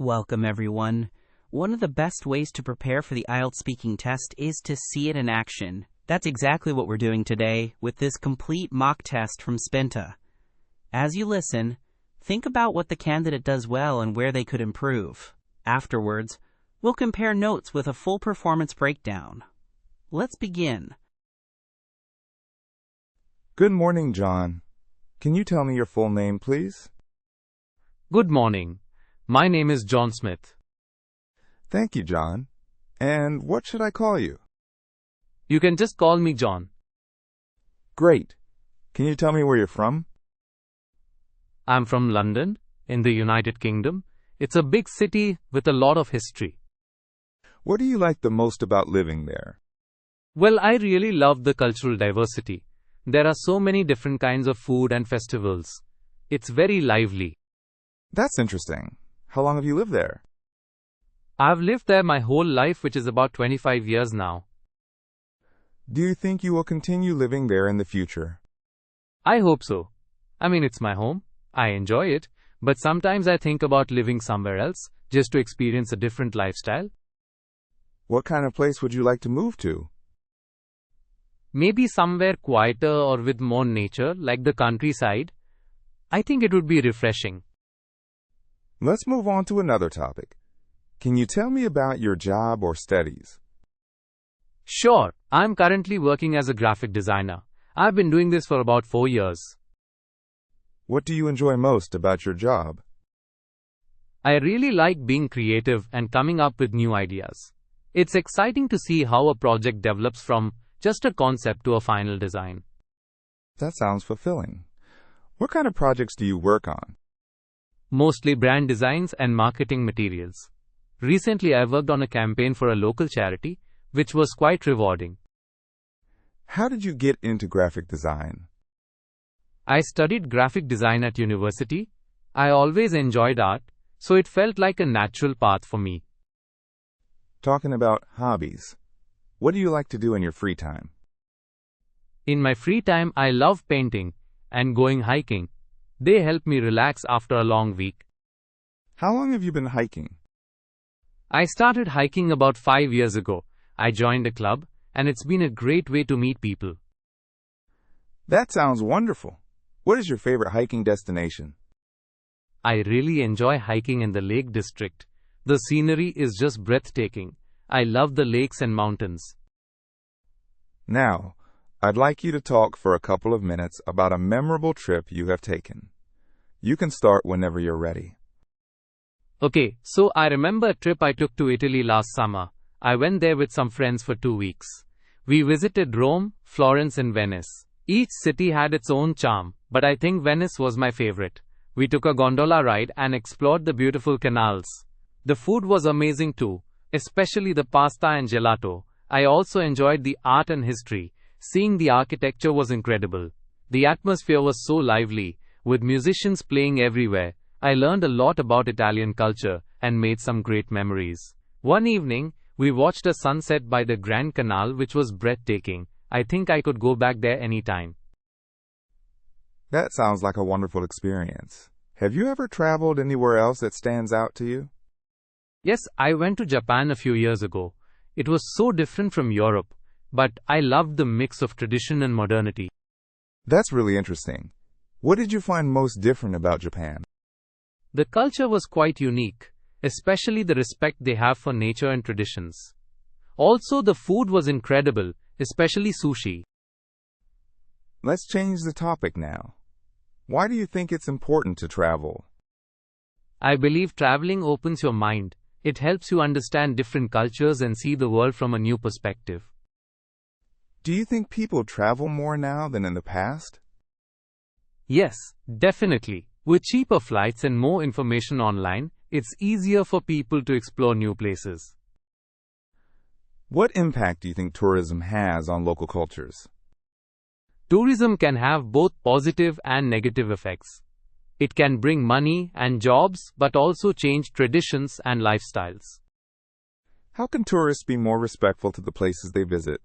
Welcome, everyone. One of the best ways to prepare for the IELTS speaking test is to see it in action. That's exactly what we're doing today with this complete mock test from Spinta. As you listen, think about what the candidate does well and where they could improve. Afterwards, we'll compare notes with a full performance breakdown. Let's begin. Good morning, John. Can you tell me your full name, please? Good morning. My name is John Smith. Thank you, John. And what should I call you? You can just call me John. Great. Can you tell me where you're from? I'm from London, in the United Kingdom. It's a big city with a lot of history. What do you like the most about living there? Well, I really love the cultural diversity. There are so many different kinds of food and festivals. It's very lively. That's interesting. How long have you lived there? I've lived there my whole life, which is about 25 years now. Do you think you will continue living there in the future? I hope so. I mean, it's my home. I enjoy it. But sometimes I think about living somewhere else, just to experience a different lifestyle. What kind of place would you like to move to? Maybe somewhere quieter or with more nature, like the countryside. I think it would be refreshing. Let's move on to another topic. Can you tell me about your job or studies? Sure, I'm currently working as a graphic designer. I've been doing this for about 4 years. What do you enjoy most about your job? I really like being creative and coming up with new ideas. It's exciting to see how a project develops from just a concept to a final design. That sounds fulfilling. What kind of projects do you work on? Mostly brand designs and marketing materials. Recently, I worked on a campaign for a local charity, which was quite rewarding. How did you get into graphic design? I studied graphic design at university. I always enjoyed art, so it felt like a natural path for me. Talking about hobbies, what do you like to do in your free time? In my free time, I love painting and going hiking. They help me relax after a long week. How long have you been hiking? I started hiking about 5 years ago. I joined a club, and it's been a great way to meet people. That sounds wonderful. What is your favorite hiking destination? I really enjoy hiking in the Lake District. The scenery is just breathtaking. I love the lakes and mountains. Now, I'd like you to talk for a couple of minutes about a memorable trip you have taken. You can start whenever you're ready. Okay, so I remember a trip I took to Italy last summer. I went there with some friends for 2 weeks. We visited Rome, Florence, and Venice. Each city had its own charm, but I think Venice was my favorite. We took a gondola ride and explored the beautiful canals. The food was amazing too, especially the pasta and gelato. I also enjoyed the art and history. Seeing the architecture was incredible. The atmosphere was so lively, with musicians playing everywhere. I learned a lot about Italian culture and made some great memories. One evening, we watched a sunset by the Grand Canal, which was breathtaking. I think I could go back there anytime. That sounds like a wonderful experience. Have you ever traveled anywhere else that stands out to you? Yes, I went to Japan a few years ago. It was so different from Europe, but I loved the mix of tradition and modernity. That's really interesting. What did you find most different about Japan? The culture was quite unique, especially the respect they have for nature and traditions. Also, the food was incredible, especially sushi. Let's change the topic now. Why do you think it's important to travel? I believe traveling opens your mind. It helps you understand different cultures and see the world from a new perspective. Do you think people travel more now than in the past? Yes, definitely. With cheaper flights and more information online, it's easier for people to explore new places. What impact do you think tourism has on local cultures? Tourism can have both positive and negative effects. It can bring money and jobs, but also change traditions and lifestyles. How can tourists be more respectful to the places they visit?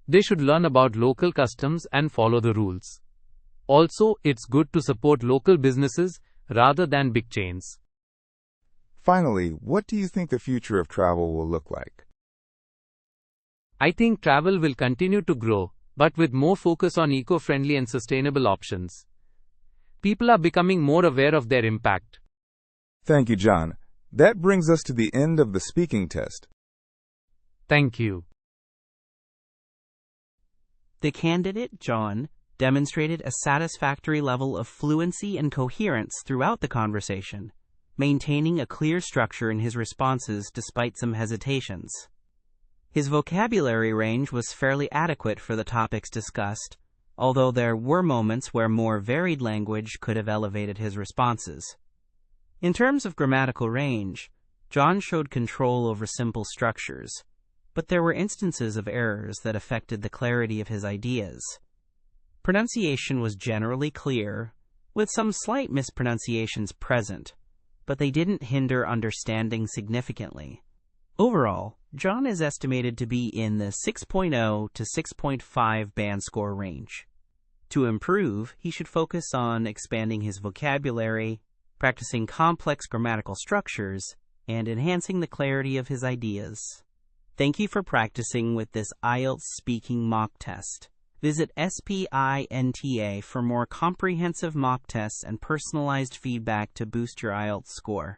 They should learn about local customs and follow the rules. Also, it's good to support local businesses rather than big chains. Finally, what do you think the future of travel will look like? I think travel will continue to grow, but with more focus on eco-friendly and sustainable options. People are becoming more aware of their impact. Thank you, John. That brings us to the end of the speaking test. Thank you. The candidate, John, demonstrated a satisfactory level of fluency and coherence throughout the conversation, maintaining a clear structure in his responses despite some hesitations. His vocabulary range was fairly adequate for the topics discussed, although there were moments where more varied language could have elevated his responses. In terms of grammatical range, John showed control over simple structures, but there were instances of errors that affected the clarity of his ideas. Pronunciation was generally clear, with some slight mispronunciations present, but they didn't hinder understanding significantly. Overall, John is estimated to be in the 6.0 to 6.5 band score range. To improve, he should focus on expanding his vocabulary, practicing complex grammatical structures, and enhancing the clarity of his ideas. Thank you for practicing with this IELTS speaking mock test. Visit Spinta for more comprehensive mock tests and personalized feedback to boost your IELTS score.